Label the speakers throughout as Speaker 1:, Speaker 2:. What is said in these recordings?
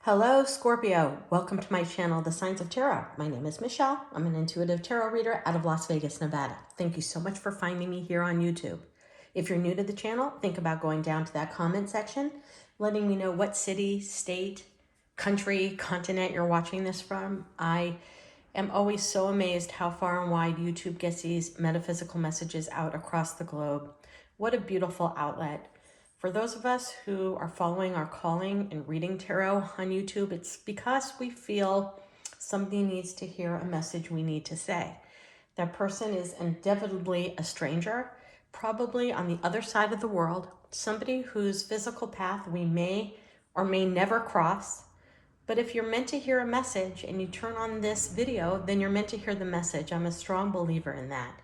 Speaker 1: Hello, Scorpio. Welcome to my channel, The Signs of Tarot. My name is Michelle. I'm an intuitive tarot reader out of Las Vegas, Nevada. Thank you so much for finding me here on YouTube. If you're new to the channel, think about going down to that comment section, letting me know what city, state, country, continent you're watching this from. I am always so amazed how far and wide YouTube gets these metaphysical messages out across the globe. What a beautiful outlet. For those of us who are following our calling and reading tarot on YouTube, it's because we feel somebody needs to hear a message we need to say. That person is inevitably a stranger, probably on the other side of the world, somebody whose physical path we may or may never cross. But if you're meant to hear a message and you turn on this video, then you're meant to hear the message. I'm a strong believer in that.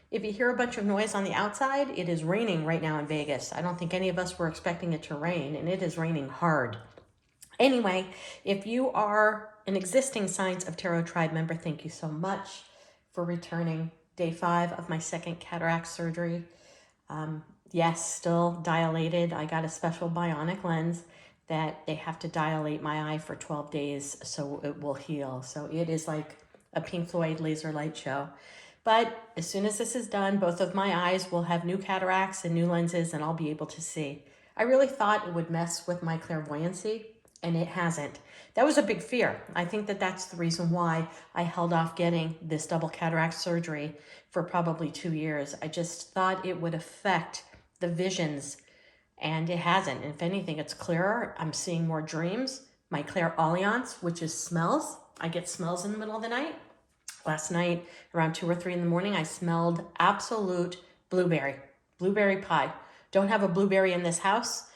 Speaker 1: If you hear a bunch of noise on the outside, it is raining right now in Vegas. I don't think any of us were expecting it to rain, and it is raining hard. Anyway, if you are an existing Signs of Tarot tribe member, thank you so much for returning. Day 5 of my second cataract surgery. Yes, still dilated. I got a special bionic lens that they have to dilate my eye for 12 days so it will heal. So it is like a Pink Floyd laser light show. But as soon as this is done, both of my eyes will have new cataracts and new lenses, and I'll be able to see. I really thought it would mess with my clairvoyancy, and it hasn't. That was a big fear. I think that that's the reason why I held off getting this double cataract surgery for probably 2 years. I just thought it would affect the visions, and it hasn't. If anything, it's clearer. I'm seeing more dreams. My clairaudience, which is smells. I get smells in the middle of the night. Last night, around 2 or 3 in the morning, I smelled absolute blueberry pie. Don't have a blueberry in this house,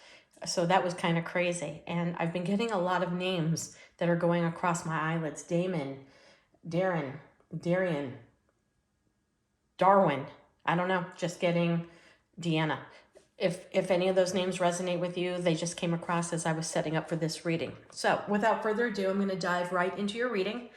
Speaker 1: so that was kind of crazy. And I've been getting a lot of names that are going across my eyelids. Damon, Darren, Darian, Darwin. I don't know, just getting Deanna. If any of those names resonate with you, they just came across as I was setting up for this reading. So without further ado, I'm going to dive right into your reading.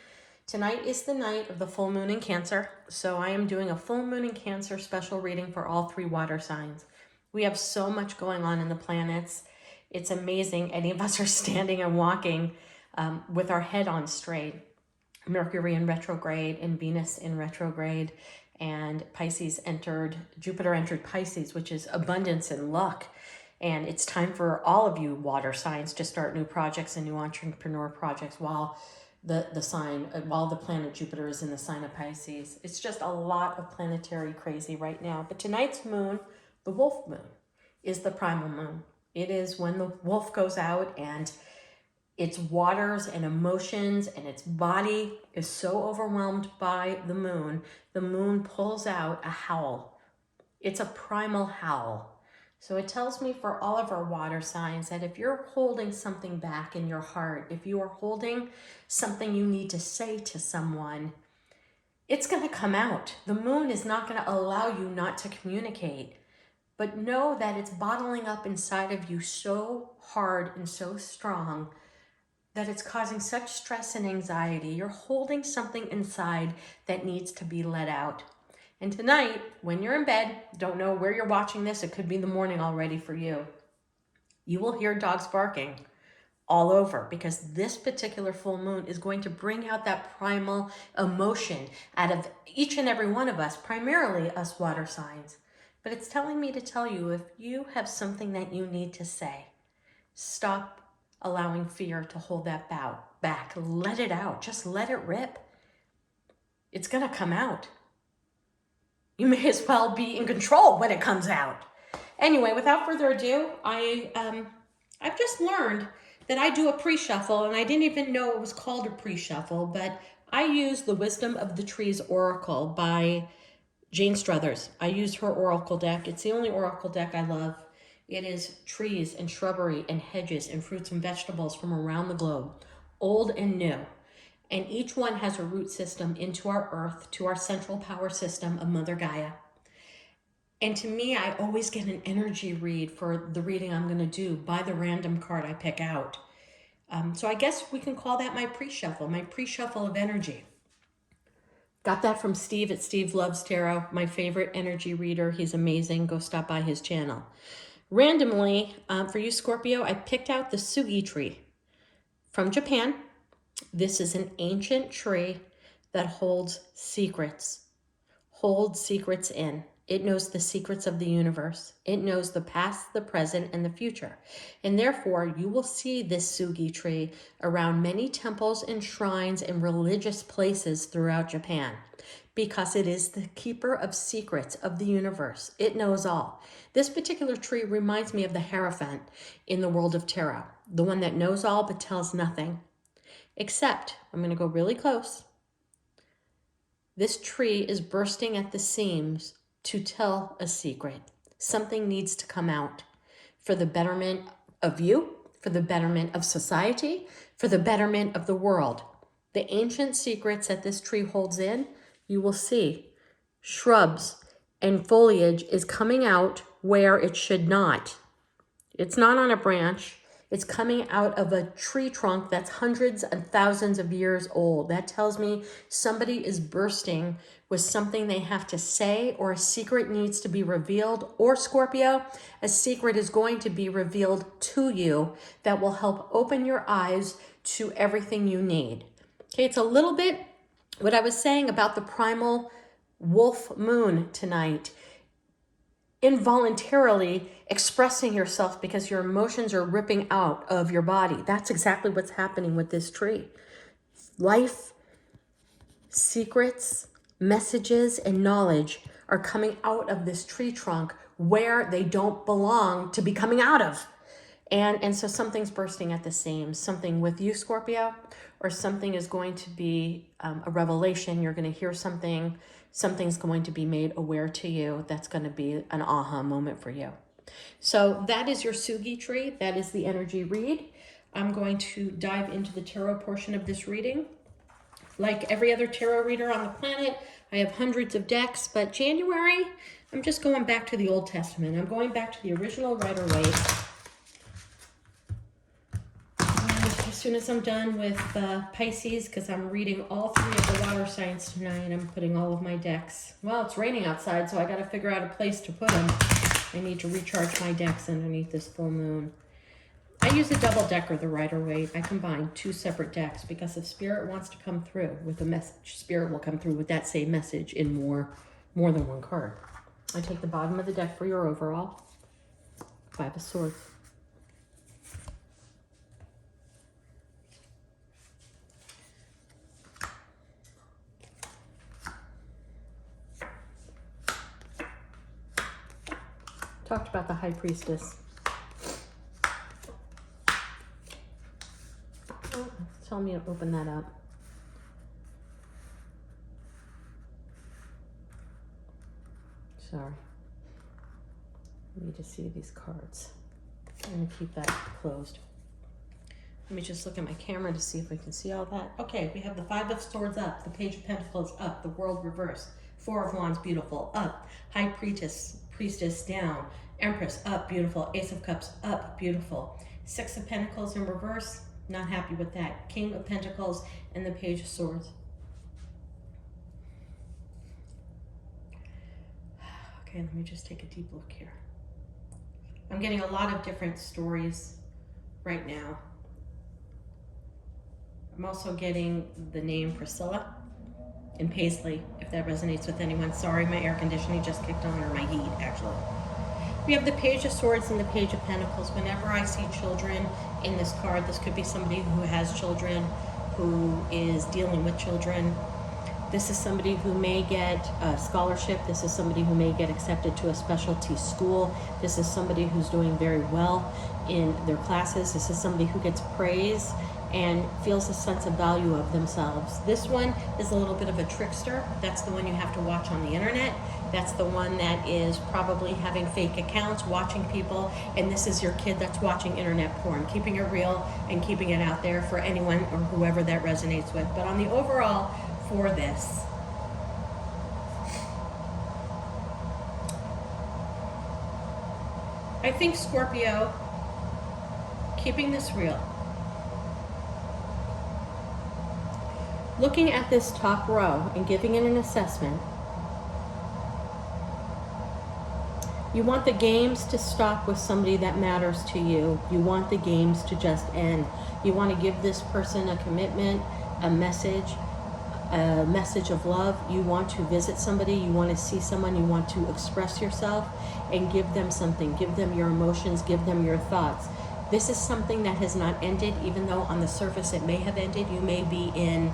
Speaker 1: Tonight is the night of the full moon in Cancer, so I am doing a full moon in Cancer special reading for all 3 water signs. We have so much going on in the planets. It's amazing. Any of us are standing and walking with our head on straight. Mercury in retrograde and Venus in retrograde, and Jupiter entered Pisces, which is abundance and luck. And it's time for all of you water signs to start new projects and new entrepreneur projects while the planet Jupiter is in the sign of Pisces. It's just a lot of planetary crazy right now. But tonight's moon, the wolf moon, is the primal moon. It is when the wolf goes out and its waters and emotions and its body is so overwhelmed by the moon pulls out a howl. It's a primal howl. So it tells me for all of our water signs that if you're holding something back in your heart, if you are holding something you need to say to someone, it's going to come out. The moon is not going to allow you not to communicate. But know that it's bottling up inside of you so hard and so strong that it's causing such stress and anxiety. You're holding something inside that needs to be let out. And tonight, when you're in bed, don't know where you're watching this, it could be the morning already for you, you will hear dogs barking all over, because this particular full moon is going to bring out that primal emotion out of each and every one of us, primarily us water signs. But it's telling me to tell you, if you have something that you need to say, stop allowing fear to hold that back. Let it out. Just let it rip. It's going to come out. You may as well be in control when it comes out. Anyway, without further ado, I've just learned that I do a pre-shuffle, and I didn't even know it was called a pre-shuffle, but I use the Wisdom of the Trees Oracle by Jane Struthers. I use her oracle deck. It's the only oracle deck I love. It is trees and shrubbery and hedges and fruits and vegetables from around the globe, old and new. And each one has a root system into our earth, to our central power system of Mother Gaia. And to me, I always get an energy read for the reading I'm going to do by the random card I pick out. So I guess we can call that my pre-shuffle of energy. Got that from Steve at Steve Loves Tarot, my favorite energy reader. He's amazing. Go stop by his channel. Randomly, for you, Scorpio, I picked out the Sugi tree. from Japan. This is an ancient tree that holds secrets in. It knows the secrets of the universe. It knows the past, the present, and the future. And therefore, you will see this Sugi tree around many temples and shrines and religious places throughout Japan, because it is the keeper of secrets of the universe. It knows all. This particular tree reminds me of the Hierophant in the world of tarot, the one that knows all but tells nothing. Except, I'm going to go really close. This tree is bursting at the seams to tell a secret. Something needs to come out for the betterment of you, for the betterment of society, for the betterment of the world. The ancient secrets that this tree holds in, you will see shrubs and foliage is coming out where it should not. It's not on a branch. It's coming out of a tree trunk that's hundreds and thousands of years old. That tells me somebody is bursting with something they have to say, or a secret needs to be revealed, or Scorpio, a secret is going to be revealed to you that will help open your eyes to everything you need. Okay, it's a little bit what I was saying about the primal wolf moon tonight. Involuntarily expressing yourself because your emotions are ripping out of your body. That's exactly what's happening with this tree. Life, secrets, messages, and knowledge are coming out of this tree trunk where they don't belong to be coming out of. And so something's bursting at the seams, something with you, Scorpio, or something is going to be a revelation. You're going to hear something. Something's going to be made aware to you. That's going to be an aha moment for you. So that is your Sugi tree. That is the energy read. I'm going to dive into the tarot portion of this reading. Like every other tarot reader on the planet, I have hundreds of decks, but January, I'm just going back to the Old Testament. I'm going back to the original Rider-Waite. As soon as I'm done with Pisces, because I'm reading all three of the water signs tonight, I'm putting all of my decks. Well, it's raining outside, so I got to figure out a place to put them. I need to recharge my decks underneath this full moon. I use a double decker, the Rider-Waite. I combine two separate decks because if Spirit wants to come through with a message, Spirit will come through with that same message in more than one card. I take the bottom of the deck for your overall. Five of Swords. Talked about the High Priestess. Oh, tell me to open that up. Sorry. I need to see these cards. I'm going to keep that closed. Let me just look at my camera to see if we can see all that. Okay, we have the Five of Swords up, the Page of Pentacles up, the World reversed, Four of Wands, beautiful, up, High Priestess down, Empress up, beautiful, Ace of Cups up, beautiful, Six of Pentacles in reverse, not happy with that, King of Pentacles and the Page of Swords. Okay, let me just take a deep look here. I'm getting a lot of different stories right now. I'm also getting the name Priscilla and Paisley, if that resonates with anyone. Sorry, my air conditioning just kicked on, or my heat, actually. We have the Page of Swords and the Page of Pentacles. Whenever I see children in this card, this could be somebody who has children, who is dealing with children. This is somebody who may get a scholarship. This is somebody who may get accepted to a specialty school. This is somebody who's doing very well in their classes. This is somebody who gets praise and feels a sense of value of themselves. This one is a little bit of a trickster. That's the one you have to watch on the internet. That's the one that is probably having fake accounts, watching people, and this is your kid that's watching internet porn, keeping it real and keeping it out there for anyone or whoever that resonates with. But on the overall for this, I think Scorpio, keeping this real, looking at this top row and giving it an assessment, You want the games to stop with somebody that matters to you. You want the games to just end. You want to give this person a commitment, a message of love. You want to visit somebody, you want to see someone, you want to express yourself and give them something. Give them your emotions, give them your thoughts. This is something that has not ended, even though on the surface it may have ended. You may be in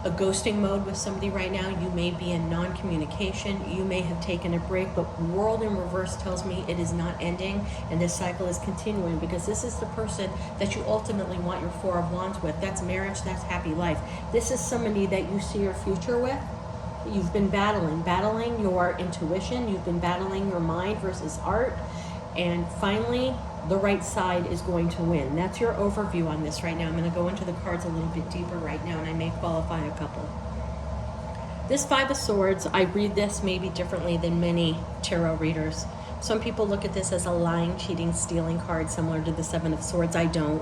Speaker 1: a ghosting mode with somebody right now. You may be in non-communication. You may have taken a break, but world in reverse tells me it is not ending and this cycle is continuing, because this is the person that you ultimately want your Four of Wands with. That's marriage, that's happy life. This is somebody that you see your future with. You've been battling your intuition. You've been battling your mind versus heart. And finally, the right side is going to win. That's your overview on this right now. I'm going to go into the cards a little bit deeper right now, and I may qualify a couple. This Five of Swords, I read this maybe differently than many tarot readers. Some people look at this as a lying, cheating, stealing card similar to the Seven of Swords. I don't.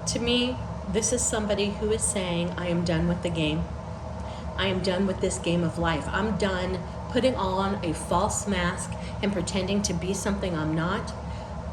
Speaker 1: To me, this is somebody who is saying, I am done with the game. I am done with this game of life. I'm done putting on a false mask and pretending to be something I'm not.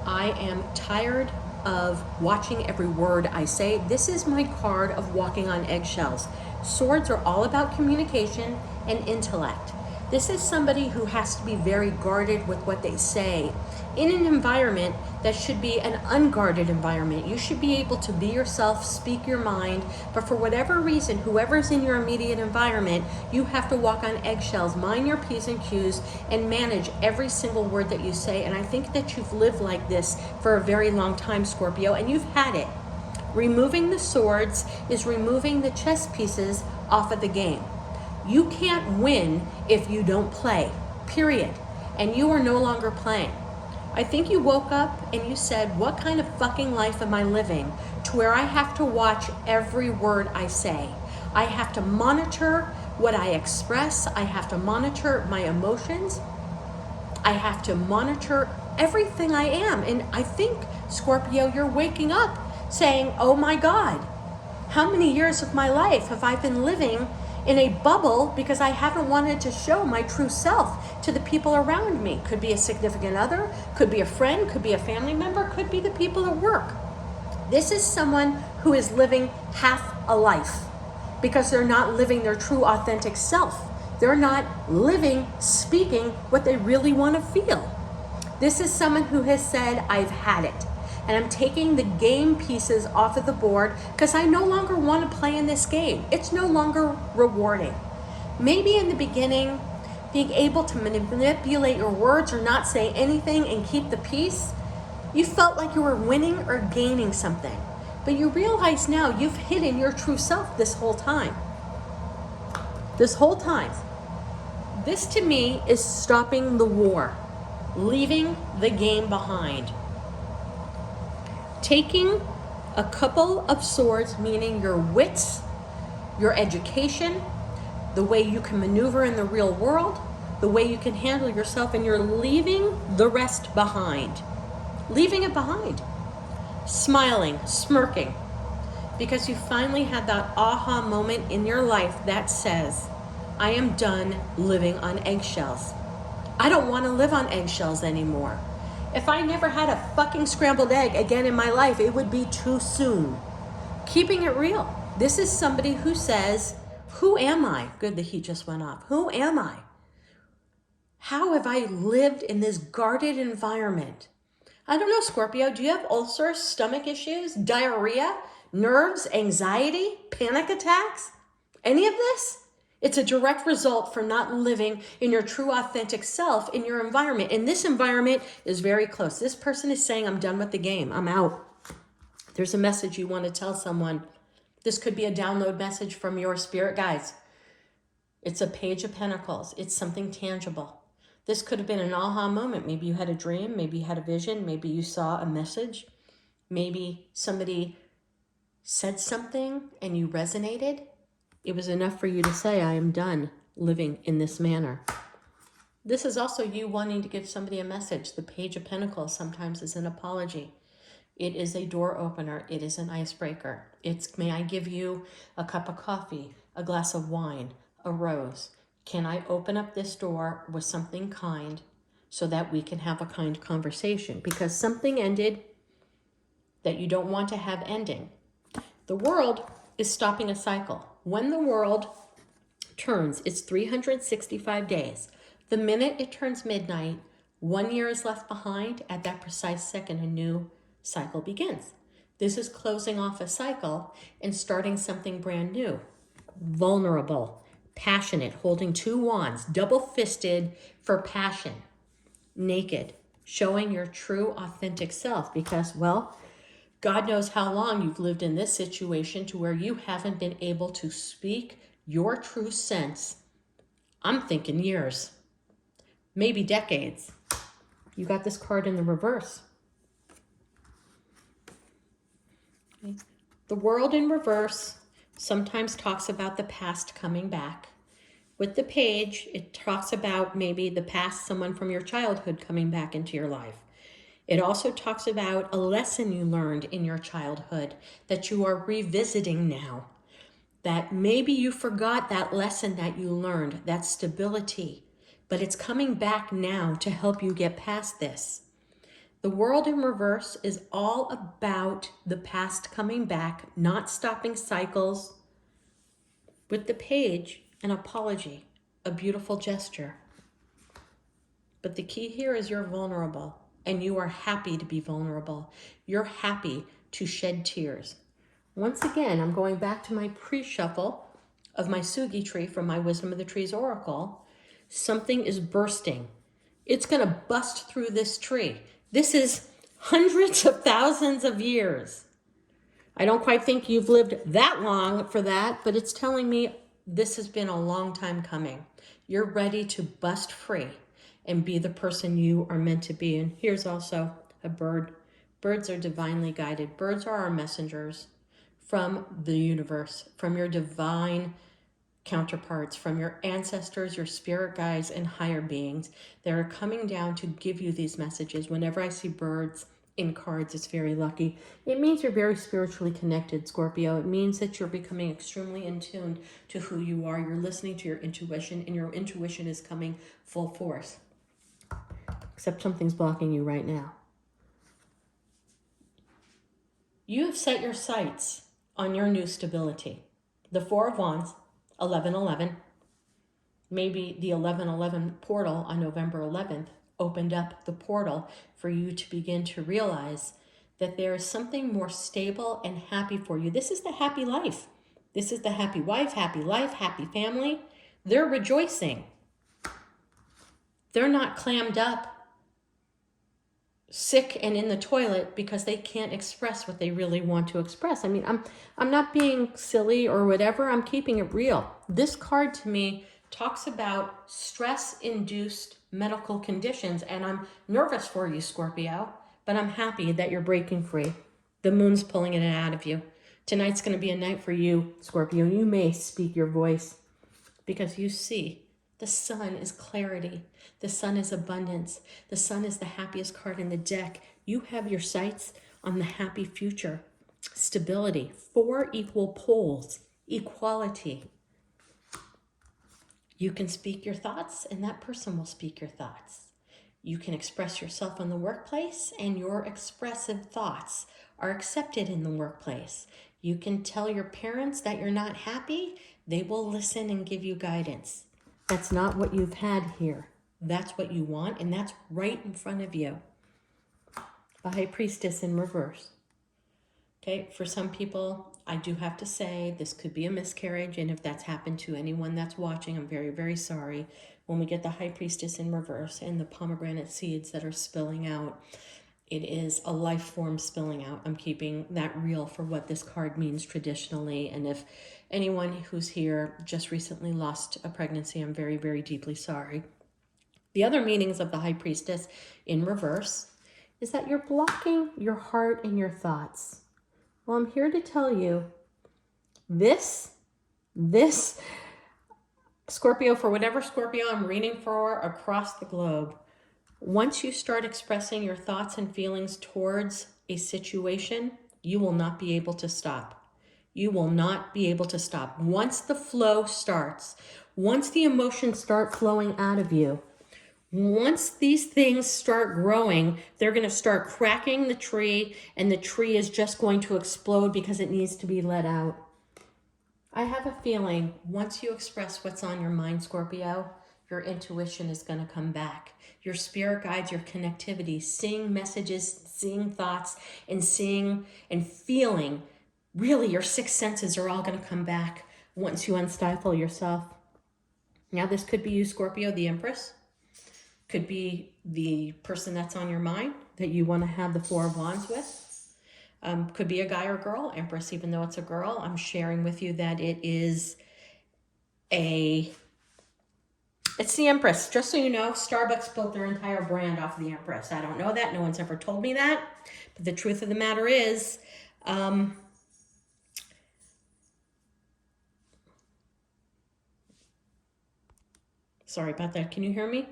Speaker 1: I am tired of watching every word I say. This is my card of walking on eggshells. Swords are all about communication and intellect. This is somebody who has to be very guarded with what they say in an environment that should be an unguarded environment. You should be able to be yourself, speak your mind, but for whatever reason, whoever's in your immediate environment, you have to walk on eggshells, mind your P's and Q's, and manage every single word that you say. And I think that you've lived like this for a very long time, Scorpio, and you've had it. Removing the swords is removing the chess pieces off of the game. You can't win if you don't play, period. And you are no longer playing. I think you woke up and you said, what kind of fucking life am I living to where I have to watch every word I say? I have to monitor what I express. I have to monitor my emotions. I have to monitor everything I am. And I think, Scorpio, you're waking up saying, oh my God, how many years of my life have I been living in a bubble because I haven't wanted to show my true self to the people around me? Could be a significant other, could be a friend, could be a family member, could be the people at work. This is someone who is living half a life because they're not living their true authentic self. They're not living, speaking what they really want to feel. This is someone who has said, I've had it. And I'm taking the game pieces off of the board because I no longer want to play in this game. It's no longer rewarding. Maybe in the beginning, being able to manipulate your words or not say anything and keep the peace, you felt like you were winning or gaining something. But you realize now you've hidden your true self this whole time. This whole time. This to me is stopping the war, leaving the game behind. Taking a couple of swords, meaning your wits, your education, the way you can maneuver in the real world, the way you can handle yourself, and you're leaving the rest behind. Leaving it behind. Smiling, smirking, because you finally had that aha moment in your life that says, I am done living on eggshells. I don't want to live on eggshells anymore. If I never had a fucking scrambled egg again in my life, it would be too soon. Keeping it real. This is somebody who says, who am I? Good, the heat just went off. Who am I? How have I lived in this guarded environment? I don't know, Scorpio, do you have ulcers, stomach issues, diarrhea, nerves, anxiety, panic attacks? Any of this? It's a direct result from not living in your true authentic self in your environment. And this environment is very close. This person is saying, I'm done with the game. I'm out. There's a message you want to tell someone. This could be a download message from your spirit guides. It's a Page of Pentacles. It's something tangible. This could have been an aha moment. Maybe you had a dream. Maybe you had a vision. Maybe you saw a message. Maybe somebody said something and you resonated. It was enough for you to say, I am done living in this manner. This is also you wanting to give somebody a message. The Page of Pentacles sometimes is an apology. It is a door opener. It is an icebreaker. It's, may I give you a cup of coffee, a glass of wine, a rose? Can I open up this door with something kind so that we can have a kind conversation, because something ended that you don't want to have ending. The world is stopping a cycle. When the world turns, it's 365 days. The minute it turns midnight, 1 year is left behind. At that precise second, a new cycle begins. This is closing off a cycle and starting something brand new. Vulnerable, passionate, holding 2 wands, double-fisted for passion, naked, showing your true, authentic self, because, well, God knows how long you've lived in this situation to where you haven't been able to speak your true sense. I'm thinking years, maybe decades. You got this card in the reverse. Okay. The world in reverse sometimes talks about the past coming back. With the page, it talks about maybe the past, someone from your childhood coming back into your life. It also talks about a lesson you learned in your childhood that you are revisiting now. That maybe you forgot that lesson that you learned, that stability, but it's coming back now to help you get past this. The world in reverse is all about the past coming back, not stopping cycles. With the page, an apology, a beautiful gesture. But the key here is you're vulnerable, and you are happy to be vulnerable. You're happy to shed tears. Once again, I'm going back to my pre-shuffle of my Sugi tree from my Wisdom of the Trees Oracle. Something is bursting. It's going to bust through this tree. This is hundreds of thousands of years. I don't quite think you've lived that long for that, but it's telling me this has been a long time coming. You're ready to bust free and be the person you are meant to be. And here's also a bird. Birds are divinely guided. Birds are our messengers from the universe, from your divine counterparts, from your ancestors, your spirit guides, and higher beings that are coming down to give you these messages. Whenever I see birds in cards, it's very lucky. It means you're very spiritually connected, Scorpio. It means that you're becoming extremely in tune to who you are. You're listening to your intuition, and your intuition is coming full force. Except something's blocking you right now. You have set your sights on your new stability. The Four of Wands, 11/11. Maybe the 11/11 portal on November 11th opened up the portal for you to begin to realize that there is something more stable and happy for you. This is the happy life. This is the happy wife, happy life, happy family. They're rejoicing. They're not clammed up, sick and in the toilet because they can't express what they really want to express. I mean, I'm not being silly or whatever. I'm keeping it real. This card to me talks about stress-induced medical conditions, and I'm nervous for you, Scorpio, but I'm happy that you're breaking free. The moon's pulling it out of you. Tonight's going to be a night for you, Scorpio. You may speak your voice because you see the sun is clarity. The sun is abundance. The sun is the happiest card in the deck. You have your sights on the happy future, stability, 4 equal poles, equality. You can speak your thoughts, and that person will speak your thoughts. You can express yourself in the workplace, and your expressive thoughts are accepted in the workplace. You can tell your parents that you're not happy. They will listen and give you guidance. That's not what you've had here. That's what you want, and that's right in front of you. The High Priestess in reverse. Okay, for some people, I do have to say this could be a miscarriage, and if that's happened to anyone that's watching, I'm very, very sorry. When we get the High Priestess in reverse and the pomegranate seeds that are spilling out, it is a life form spilling out. I'm keeping that real for what this card means traditionally, and if anyone who's here just recently lost a pregnancy, I'm very, very deeply sorry. The other meanings of the High Priestess in reverse is that you're blocking your heart and your thoughts. Well, I'm here to tell you this Scorpio, for whatever Scorpio I'm reading for across the globe, once you start expressing your thoughts and feelings towards a situation, you will not be able to stop. You will not be able to stop. Once the flow starts, once the emotions start flowing out of you, Once these things start growing, they're going to start cracking the tree, and the tree is just going to explode because it needs to be let out. I have a feeling once you express what's on your mind, Scorpio, your intuition is going to come back. Your spirit guides, your connectivity, seeing messages, seeing thoughts, and seeing and feeling, really your sixth senses are all going to come back once you unstifle yourself. Now this could be you, Scorpio, the Empress. Could be the person that's on your mind that you want to have the Four of Wands with. Could be a guy or girl, Empress, even though it's a girl. I'm sharing with you that it's the Empress. Just so you know, Starbucks built their entire brand off of the Empress. I don't know that. No one's ever told me that. But the truth of the matter is, sorry about that. Can you hear me?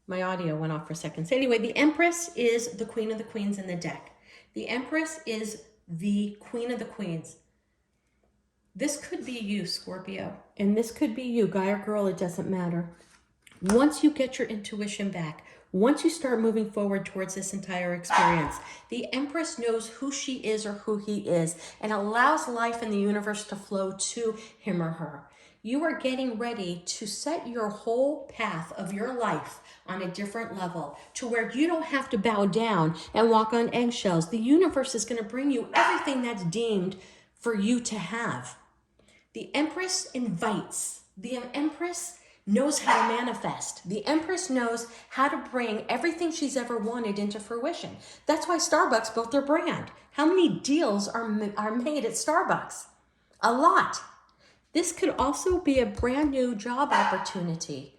Speaker 1: My audio went off for a second. So anyway, the Empress is the Queen of the Queens in the deck. The Empress is the Queen of the Queens. This could be you, Scorpio. And this could be you, guy or girl, it doesn't matter. Once you get your intuition back, once you start moving forward towards this entire experience, the Empress knows who she is or who he is and allows life in the universe to flow to him or her. You are getting ready to set your whole path of your life on a different level to where you don't have to bow down and walk on eggshells. The universe is going to bring you everything that's deemed for you to have. The Empress invites. The Empress knows how to manifest. The Empress knows how to bring everything she's ever wanted into fruition. That's why Starbucks built their brand. How many deals are made at Starbucks? A lot. This could also be a brand new job opportunity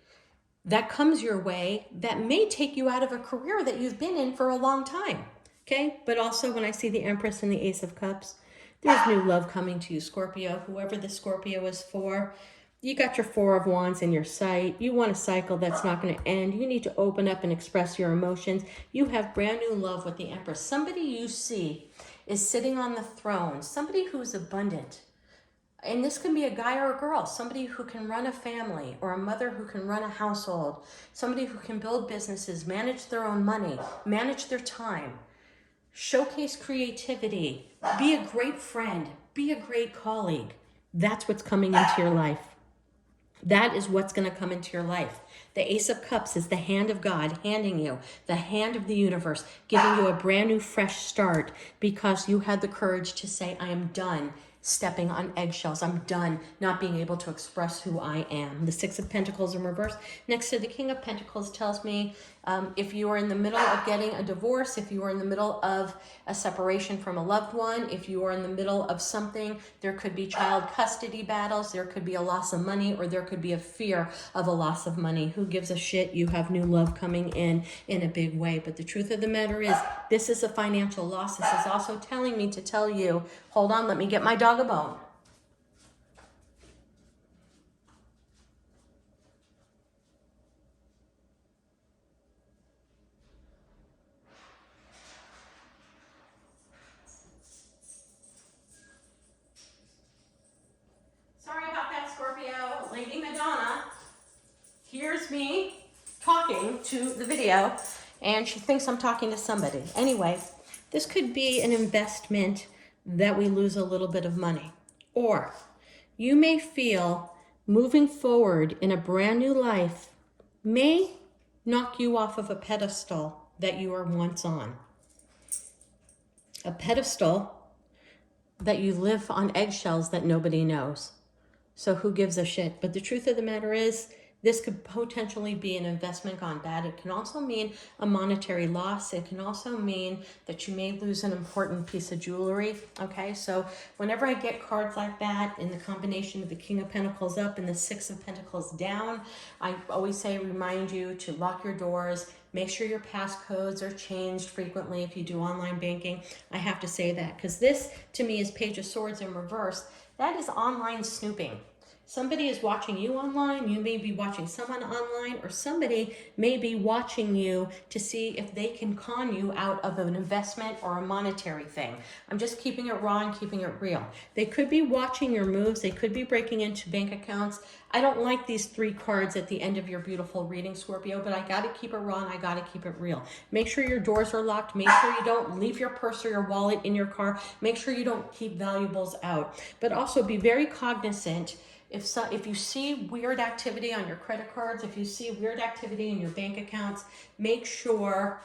Speaker 1: that comes your way that may take you out of a career that you've been in for a long time. Okay? But also when I see the Empress and the Ace of Cups, there's new love coming to you, Scorpio. Whoever the Scorpio is for, you got your Four of Wands in your sight. You want a cycle that's not going to end. You need to open up and express your emotions. You have brand new love with the Empress. Somebody you see is sitting on the throne. Somebody who's abundant. And this can be a guy or a girl, somebody who can run a family or a mother who can run a household, somebody who can build businesses, manage their own money, manage their time, showcase creativity, be a great friend, be a great colleague. That's what's coming into your life. That is what's going to come into your life. The Ace of Cups is the hand of God handing you, the hand of the universe, giving you a brand new fresh start because you had the courage to say, I am done stepping on eggshells. I'm done not being able to express who I am. The Six of Pentacles in reverse next to the King of Pentacles tells me if you are in the middle of getting a divorce, if you are in the middle of a separation from a loved one, if you are in the middle of something, there could be child custody battles, there could be a loss of money, or there could be a fear of a loss of money. Who gives a shit? You have new love coming in a big way. But the truth of the matter is, this is a financial loss. This is also telling me to tell you, hold on, let me get my dog a bone. Sorry about that, Scorpio. Lady Madonna hears me talking to the video and she thinks I'm talking to somebody. Anyway, this could be an investment that we lose a little bit of money. Or you may feel moving forward in a brand new life may knock you off of a pedestal that you were once on. A pedestal that you live on eggshells that nobody knows. So who gives a shit? But the truth of the matter is, this could potentially be an investment gone bad. It can also mean a monetary loss. It can also mean that you may lose an important piece of jewelry. Okay, so whenever I get cards like that in the combination of the King of Pentacles up and the Six of Pentacles down, I always say, remind you to lock your doors. Make sure your passcodes are changed frequently if you do online banking. I have to say that because this, to me, is Page of Swords in reverse. That is online snooping. Somebody is watching you online. You may be watching someone online, or somebody may be watching you to see if they can con you out of an investment or a monetary thing. I'm just keeping it raw and keeping it real. They could be watching your moves. They could be breaking into bank accounts. I don't like these 3 cards at the end of your beautiful reading, Scorpio, but I got to keep it raw and I got to keep it real. Make sure your doors are locked. Make sure you don't leave your purse or your wallet in your car. Make sure you don't keep valuables out. But also be very cognizant. If you see weird activity on your credit cards, if you see weird activity in your bank accounts, make sure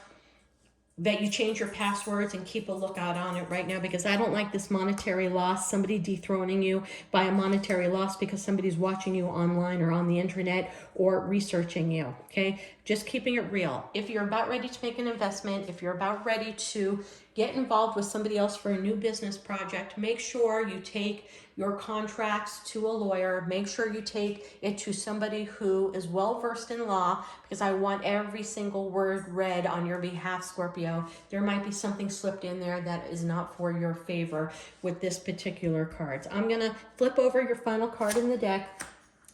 Speaker 1: that you change your passwords and keep a lookout on it right now, because I don't like this monetary loss, somebody dethroning you by a monetary loss because somebody's watching you online or on the internet or researching you, okay? Just keeping it real. If you're about ready to make an investment, if you're about ready to get involved with somebody else for a new business project, make sure you take your contracts to a lawyer. Make sure you take it to somebody who is well versed in law, because I want every single word read on your behalf, Scorpio. There might be something slipped in there that is not for your favor with this particular cards. I'm gonna flip over your final card in the deck.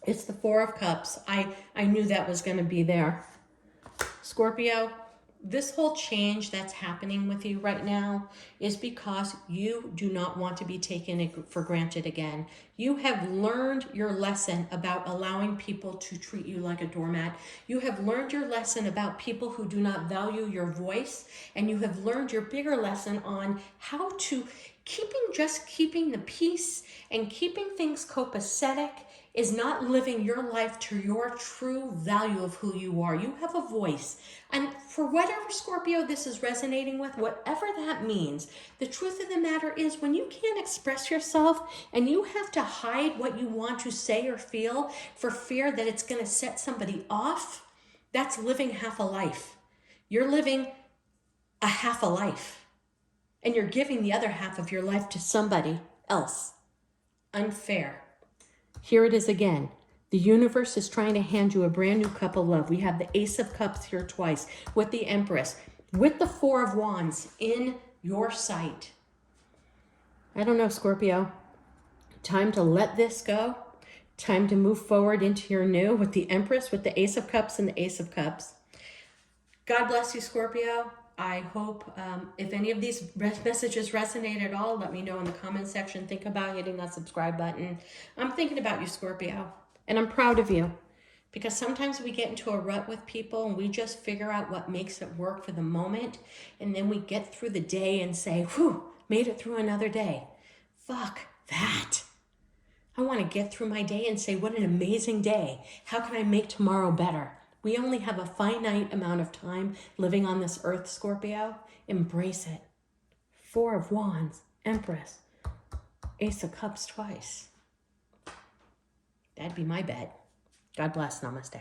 Speaker 1: It's the 4 of Cups. I knew that was gonna be there. Scorpio, this whole change that's happening with you right now is because you do not want to be taken for granted again. You have learned your lesson about allowing people to treat you like a doormat. You have learned your lesson about people who do not value your voice, and you have learned your bigger lesson on how to keeping the peace and keeping things copacetic is not living your life to your true value of who you are. You have a voice. And for whatever, Scorpio, this is resonating with, whatever that means, the truth of the matter is when you can't express yourself and you have to hide what you want to say or feel for fear that it's going to set somebody off, that's living half a life. You're living a half a life, and you're giving the other half of your life to somebody else. Unfair. Here it is again. The universe is trying to hand you a brand new cup of love. We have the Ace of Cups here twice, with the Empress, with the 4 of Wands in your sight. I don't know, Scorpio. Time to let this go. Time to move forward into your new with the Empress, with the Ace of Cups and the Ace of Cups. God bless you, Scorpio. I hope if any of these messages resonate at all, let me know in the comment section. Think about hitting that subscribe button. I'm thinking about you, Scorpio, and I'm proud of you, because sometimes we get into a rut with people and we just figure out what makes it work for the moment, and then we get through the day and say, whew, made it through another day. Fuck that. I want to get through my day and say, what an amazing day. How can I make tomorrow better? We only have a finite amount of time living on this earth, Scorpio. Embrace it. 4 of Wands, Empress, Ace of Cups twice. That'd be my bet. God bless. Namaste.